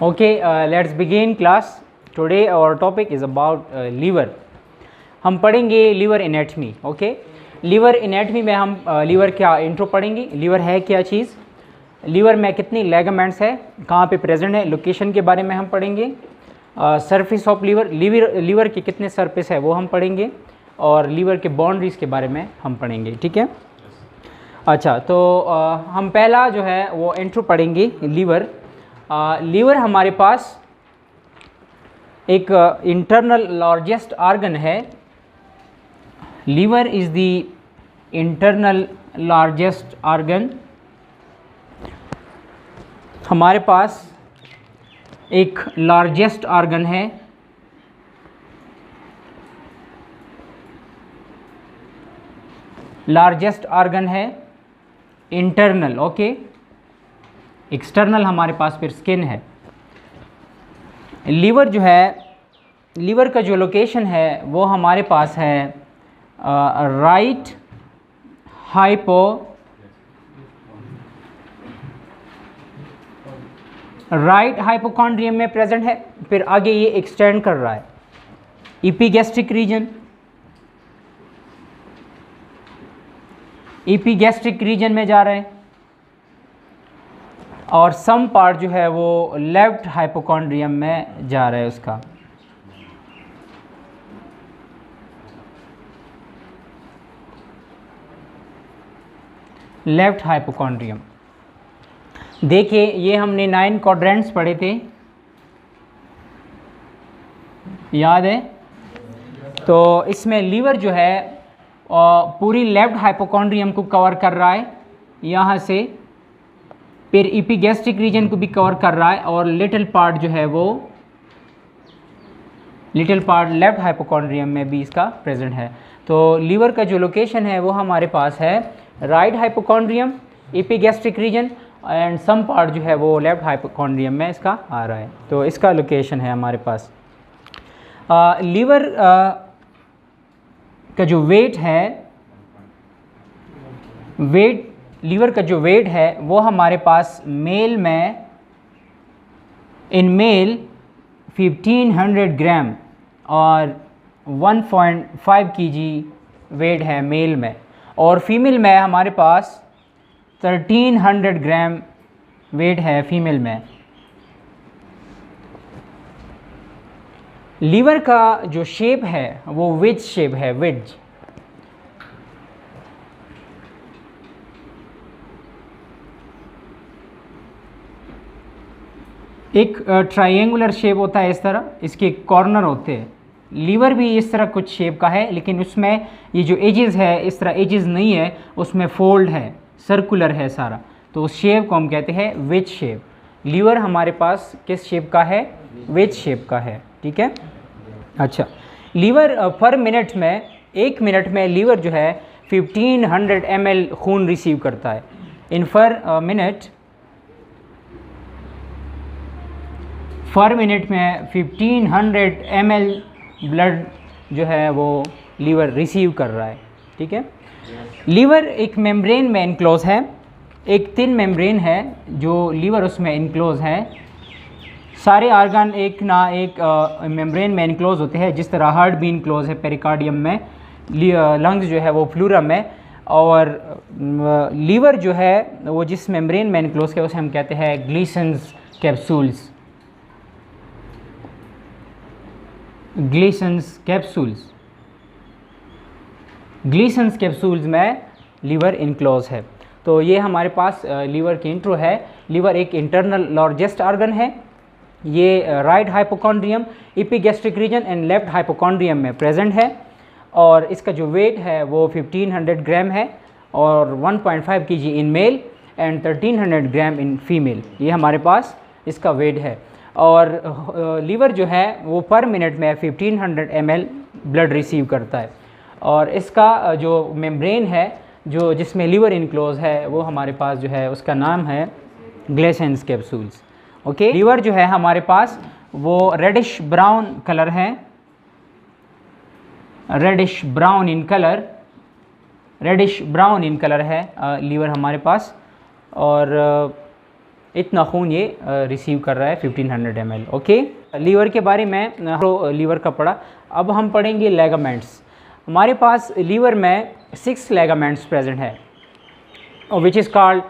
Okay, let's begin class. Today our topic is about liver. हम पढ़ेंगे liver anatomy. Okay, liver anatomy में हम liver क्या intro पढ़ेंगे, liver है क्या चीज़, liver में कितनी ligaments है, कहाँ पे प्रेजेंट है, लोकेशन के बारे में हम पढ़ेंगे, सरफेस ऑफ लीवर के कितने सरफेस है वो हम पढ़ेंगे, और लीवर के बाउंड्रीज के बारे में हम पढ़ेंगे. ठीक है. अच्छा, तो हम पहला जो है वो इंट्रो पढ़ेंगे लीवर. लीवर हमारे पास एक इंटरनल लार्जेस्ट आर्गन है. Liver is the internal largest organ. हमारे पास एक लार्जेस्ट आर्गन है. लार्जेस्ट आर्गन है इंटरनल. ओके, एक्सटर्नल हमारे पास फिर स्किन है. लीवर जो है, लीवर का जो लोकेशन है वो हमारे पास है राइट हाइपोकॉन्ड्रियम में प्रेजेंट है. फिर आगे ये एक्सटेंड कर रहा है इपीगैस्ट्रिक रीजन में जा रहे हैं, और सम पार्ट जो है वो लेफ्ट हाइपोकॉन्ड्रियम में जा रहा है उसका. Left hypochondrium. देखिए, ये हमने 9 क्वाड्रेंट्स पढ़े थे, याद है? तो इसमें लीवर जो है पूरी लेफ्ट हाइपोकॉन्ड्रियम को कवर कर रहा है यहाँ से, फिर इपीगैस्ट्रिक रीजन को भी कवर कर रहा है, और लिटिल पार्ट जो है वो लेफ्ट हाइपोकॉन्ड्रियम में भी इसका प्रेजेंट है. तो लीवर का जो लोकेशन है वो हमारे पास है right hypochondrium, epigastric region, and some part जो है वो लेफ्ट हाइपोकॉन्ड्रियम में इसका आ रहा है. तो इसका लोकेशन है हमारे पास. लीवर का जो वेट है, लीवर का जो वेट है वो हमारे पास मेल में, इन मेल 1500 ग्राम और 1.5 kg वेट है मेल में, और फीमेल में हमारे पास 1300 ग्राम वेट है फीमेल में. लीवर का जो शेप है वो वेज शेप है. वेज एक ट्रायंगुलर शेप होता है, इस तरह इसके कॉर्नर होते हैं. लीवर भी इस तरह कुछ शेप का है, लेकिन उसमें ये जो एजेस है इस तरह एजेस नहीं है, उसमें फोल्ड है, सर्कुलर है सारा. तो उस शेप को हम कहते हैं वेज शेप. लीवर हमारे पास किस शेप का है? वेज शेप का है. ठीक है. अच्छा, लीवर पर मिनट में, 1 मिनट में लीवर जो है 1500 ml खून रिसीव करता है. इन पर मिनट में 1500 ml ब्लड जो है वो लीवर रिसीव कर रहा है. ठीक है. लीवर एक मेम्ब्रेन में इनक्लोज है, एक थिन मेम्ब्रेन है जो लीवर उसमें इनक्लोज है. सारे आर्गन एक ना एक मेम्ब्रेन में इनक्लोज होते हैं, जिस तरह हार्ट भी इनक्लोज है पेरिकार्डियम में, लंग्स जो है वो फ्लूरम में, और लीवर जो है वो जिस मेम्ब्रेन में इनक्लोज है उसे हम कहते हैं ग्लीसन्स कैप्सूल्स. ग्लीसन्स कैप्सूल्स में लीवर इनक्लोज है. तो ये हमारे पास लीवर की इंट्रो है. लीवर एक इंटरनल लार्जेस्ट आर्गन है. ये right hypochondrium, epigastric region and left hypochondrium में प्रेजेंट है, और इसका जो वेट है वो 1500 ग्राम है, और 1.5 kg in male and 1300 gram in female. ये हमारे पास इसका वेट है. और लीवर जो है वो पर मिनट में 1500 ml ब्लड रिसीव करता है, और इसका जो मेम्ब्रेन है जो जिसमें लीवर इनक्लोज है वो हमारे पास जो है उसका नाम है ग्लेसेंस कैप्सूल्स. ओके. लीवर जो है हमारे पास वो रेडिश ब्राउन कलर है, रेडिश ब्राउन इन कलर है लीवर हमारे पास. और इतना खून ये रिसीव कर रहा है 1500 ml। ओके, लीवर के बारे में लीवर का पढ़ा। अब हम पढ़ेंगे लेगामेंट्स। हमारे पास लीवर में 6 लेगामेंट्स प्रेजेंट है, विच इज़ कॉल्ड,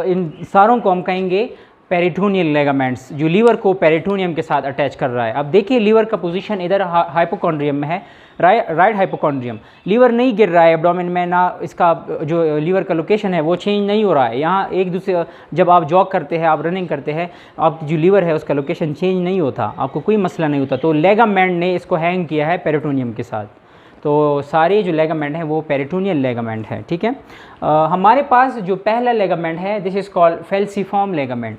इन सारों को हम कहेंगे पेरिटोनियल लेगामेंट्स, जो लीवर को पेरिटोनियम के साथ अटैच कर रहा है। अब देखिए लीवर का पोजीशन इधर हाइपोकॉन्ड्रियम में है, राइट हाइपोकॉन्ड्रियम। लीवर नहीं गिर रहा है एब्डोमेन में, ना इसका जो लीवर का लोकेशन है वो चेंज नहीं हो रहा है। यहाँ एक दूसरे, जब आप जॉग करते हैं, आप रनिंग करते हैं, आप जो लीवर है उसका लोकेशन चेंज नहीं होता, आपको कोई मसला नहीं होता। तो लेगामेंट ने इसको हैंग किया है पेरिटोनियम के साथ। तो सारे जो लेगामेंट हैं वो पेरिटोनियल लेगामेंट है, ठीक है। हमारे पास जो पहला लेगामेंट है, this is called falciform ligament.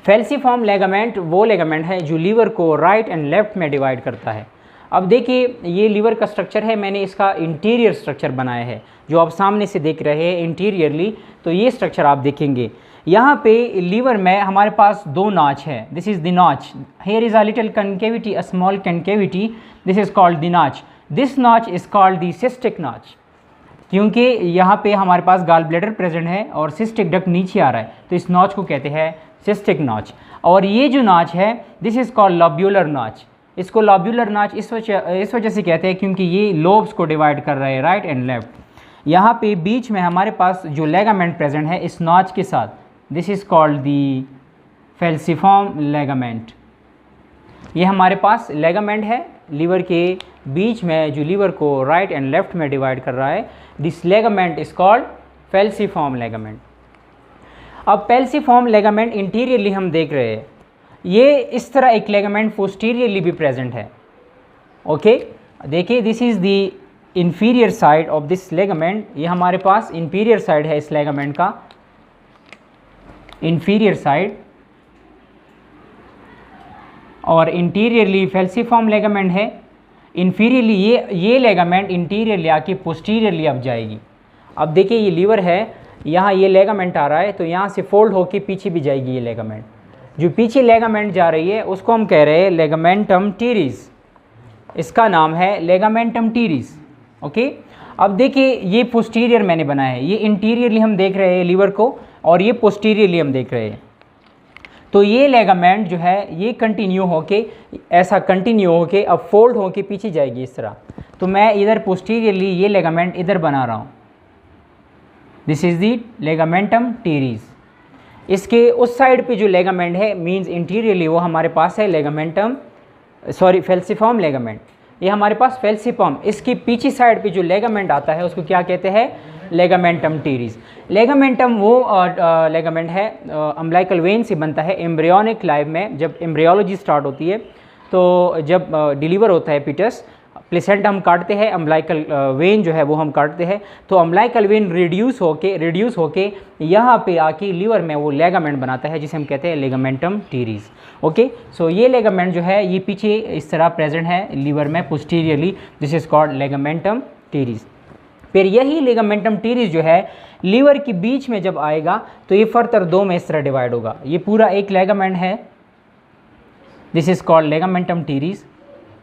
Falciform ligament वो लेगामेंट है जो लीवर को राइट एंड लेफ्ट में डिवाइड करता है। अब देखिए ये लीवर का स्ट्रक्चर है, मैंने इसका इंटीरियर स्ट्रक्चर बनाया है, जो आप सामने से देख रहे हैं इंटीरियरली। तो ये स्ट्रक्चर आप देखेंगे, यहाँ पे लीवर में हमारे पास 2 नॉच है। This is the notch, here is a little concavity, a small concavity, this is called the notch. This notch is called the cystic notch, क्योंकि यहाँ पे हमारे पास गॉल ब्लैडर प्रेजेंट है और सिस्टिक डक्ट नीचे आ रहा है, तो इस नॉच को कहते हैं सिस्टिक नॉच। और ये जो नॉच है, दिस इज़ कॉल्ड लॉब्यूलर नॉच। इसको लॉब्यूलर नॉच इस वजह से कहते हैं क्योंकि ये लोब्स को डिवाइड कर रहा है, राइट एंड लेफ्ट। यहाँ पे बीच में हमारे पास जो लेगामेंट प्रेजेंट है इस नॉच के साथ, this is called the falciform ligament. ये हमारे पास लेगामेंट है लीवर के बीच में, जो लीवर को राइट एंड लेफ्ट में डिवाइड कर रहा है। This ligament is called falciform ligament. अब फेल्सीफॉर्म लेगामेंट इंटीरियरली हम देख रहे हैं, ये इस तरह एक लेगामेंट पोस्टीरियरली भी प्रेजेंट है। ओके, देखिए this is the inferior side of this ligament. ये हमारे पास इंफीरियर साइड है इस लेगामेंट का, इंफीरियर साइड, और इंटीरियरली फेल्सीफॉर्म लेगामेंट है। इंफीरियरली ये लेगामेंट इंटीरियरली आके पोस्टीरियरली अब जाएगी। अब देखिए ये लीवर है, यहाँ ये लेगामेंट आ रहा है, तो यहाँ से फोल्ड होके पीछे भी जाएगी ये लेगामेंट। जो पीछे लेगामेंट जा रही है उसको हम कह रहे हैं लेगामेंटम टीरिस, इसका नाम है लेगामेंटम टीरिस। ओके, अब देखिए ये पोस्टीरियर मैंने बनाया है, ये इंटीरियरली हम देख रहे हैं लीवर को, और ये पोस्टीरियरली हम देख रहे हैं। तो ये लेगामेंट जो है ये कंटिन्यू होके, ऐसा कंटिन्यू होके अब फोल्ड होके पीछे जाएगी इस तरह। तो मैं इधर पोस्टीरियरली ये लेगामेंट इधर बना रहा हूँ, दिस इज़ दी लेगामेंटम टीरिस। इसके उस साइड पे जो लेगामेंट है मींस इंटीरियरली वो हमारे पास है लेगामेंटम, सॉरी फेल्सीफॉर्म लेगामेंट। ये हमारे पास फेल्सीफॉर्म, इसकी पीछे साइड पे जो लेगामेंट आता है उसको क्या कहते हैं, लेगामेंटम टीरिस। लेगामेंटम वो लेगामेंट है अम्बिलिकल वेन से बनता है एम्ब्रियोनिक लाइफ में। जब एम्ब्रियोलॉजी स्टार्ट होती है, तो जब डिलीवर होता है फीटस, प्लेसेंटा हम काटते हैं, अम्बिलिकल वेन जो है वो हम काटते हैं, तो अम्बिलिकल वेन रिड्यूस होके यहाँ पे आके लीवर में वो लेगामेंट बनाता है जिसे हम कहते हैं लेगामेंटम टीरिस। ओके, सो ये लेगामेंट जो है ये पीछे इस तरह प्रेजेंट है लीवर में posteriorly, this is called ligamentum teres. फिर यही लेगामेंटम टीरिस जो है लीवर के बीच में जब आएगा तो ये फर्दर 2 में इस तरह डिवाइड होगा। ये पूरा एक लेगामेंट है, this is called ligamentum teres.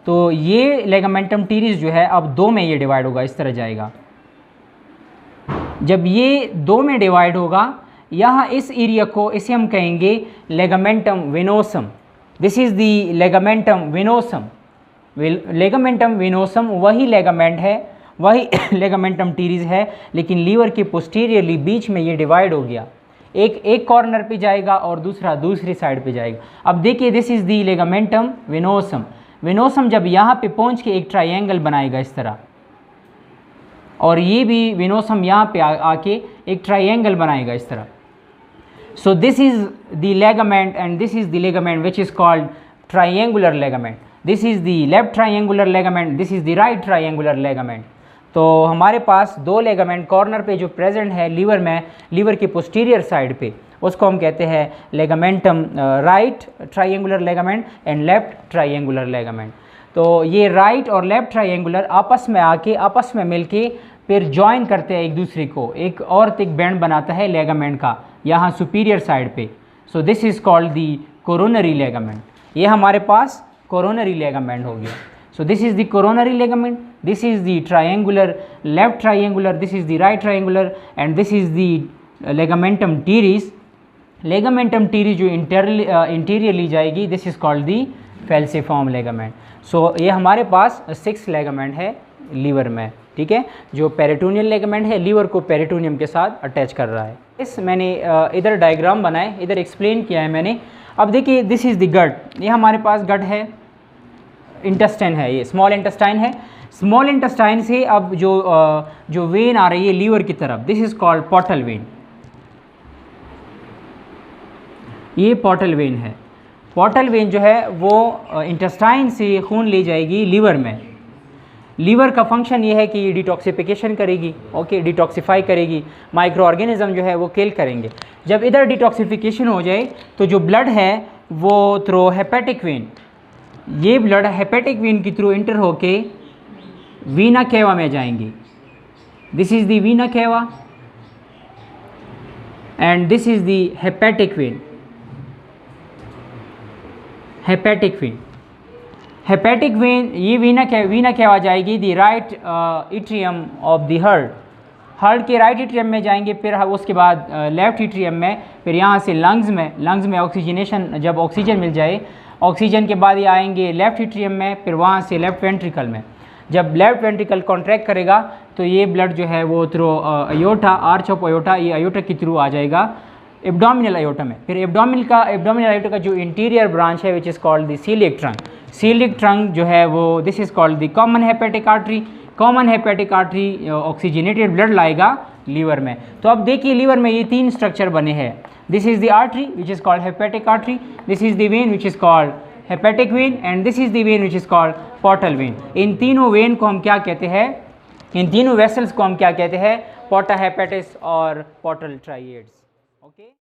तो ये लेगामेंटम टीरिस जो है अब 2 में ये डिवाइड होगा, इस तरह जाएगा। जब ये 2 में डिवाइड होगा, यहाँ इस एरिया को, इसे हम कहेंगे लेगामेंटम वेनोसम। दिस इज़ दी लेगामेंटम वेनोसम। लेगामेंटम वेनोसम वही लेगामेंट है, वही लेगामेंटम टीरिस है, लेकिन लीवर के पोस्टीरियरली बीच में ये डिवाइड हो गया। एक कॉर्नर पे जाएगा और दूसरा दूसरी साइड पे जाएगा। अब देखिए दिस इज़ दी लेगामेंटम वेनोसम। वेनोसम जब यहाँ पे पहुँच के एक ट्रायंगल बनाएगा इस तरह, और ये भी वेनोसम यहाँ पे आके एक ट्रायंगल बनाएगा इस तरह। So this is the ligament and this is the ligament which is called triangular ligament. This is the left triangular ligament, this is the right triangular ligament. तो हमारे पास 2 लेगामेंट कॉर्नर पे जो प्रेजेंट है liver में, liver की posterior side पे, उसको हम कहते हैं ligamentum right triangular ligament and left triangular ligament. तो ये राइट और लेफ्ट ट्रायंगुलर आपस में आके, आपस में मिलके फिर जॉइन करते हैं एक दूसरे को, एक और थिक बैंड बनाता है लेगामेंट का यहाँ सुपीरियर साइड पे। So this is called the coronary ligament. ये हमारे पास कोरोनरी लेगामेंट हो गया। So this is the coronary ligament, this is the triangular, left triangular, this is the right triangular, and this is the ligamentum teres. Ligamentum teres जो anteriorly जाएगी, this is called the falciform ligament. So ये हमारे पास 6 ligament है liver में, ठीक है, जो peritoneal ligament है, लीवर को पेरिटोनियम के साथ अटैच कर रहा है। इस मैंने इधर डायग्राम बनाए, इधर एक्सप्लेन किया है मैंने। अब देखिए दिस इज़ द गट, ये हमारे पास गट है, इंटेस्टाइन है, ये स्मॉल इंटेस्टाइन है। स्मॉल इंटेस्टाइन से अब जो वेन आ रही है लीवर की तरफ, this is called portal when, ये पोर्टल वेन है। पोर्टल वेन जो है वो इंटेस्टाइन से खून ले जाएगी लीवर में। लीवर का फंक्शन ये है कि डिटॉक्सिफिकेशन करेगी, ओके, डिटॉक्सिफाई करेगी, माइक्रो ऑर्गेनिज्म जो है वो किल करेंगे। जब इधर डिटॉक्सिफिकेशन हो जाए तो जो ब्लड है वो थ्रू हेपेटिक वेन, ये ब्लड हेपेटिक वेन के थ्रू इंटर होके वीना केवा में जाएंगी। This is the vena cava and this is the hepatic vein. Hepatic vein, hepatic vein, ये वीना केवा जाएगी the right atrium of the heart के right atrium में जाएंगे, फिर उसके बाद लेफ्ट एट्रियम में, फिर यहाँ से लंग्स में ऑक्सीजनेशन, जब ऑक्सीजन मिल जाए, ऑक्सीजन के बाद ये आएंगे लेफ्ट एट्रियम में, फिर वहाँ से लेफ्ट वेंट्रिकल में। जब लेफ्ट वेंट्रिकल कॉन्ट्रैक्ट करेगा तो ये ब्लड जो है वो through aorta, arch of aorta, ये अयोटा के थ्रू आ जाएगा एब्डोमिनल अयोटा में। फिर एब्डोमिनल अयोटा का जो इंटीरियर ब्रांच है विच is called the coeliac trunk, coeliac trunk जो है वो this is called the common hepatic artery. Common hepatic artery oxygenated blood लाएगा लीवर में। तो अब देखिए लीवर में ये 3 स्ट्रक्चर बने हैं। This is the artery which is called hepatic artery, this is the vein which is called hepatic vein and this is the vein which is called portal vein. इन तीनों वेन को हम क्या कहते हैं, इन तीनों वेसल्स को हम क्या कहते हैं, पोर्टा हेपेटिस और पोर्टल ट्राइएड्स, ओके।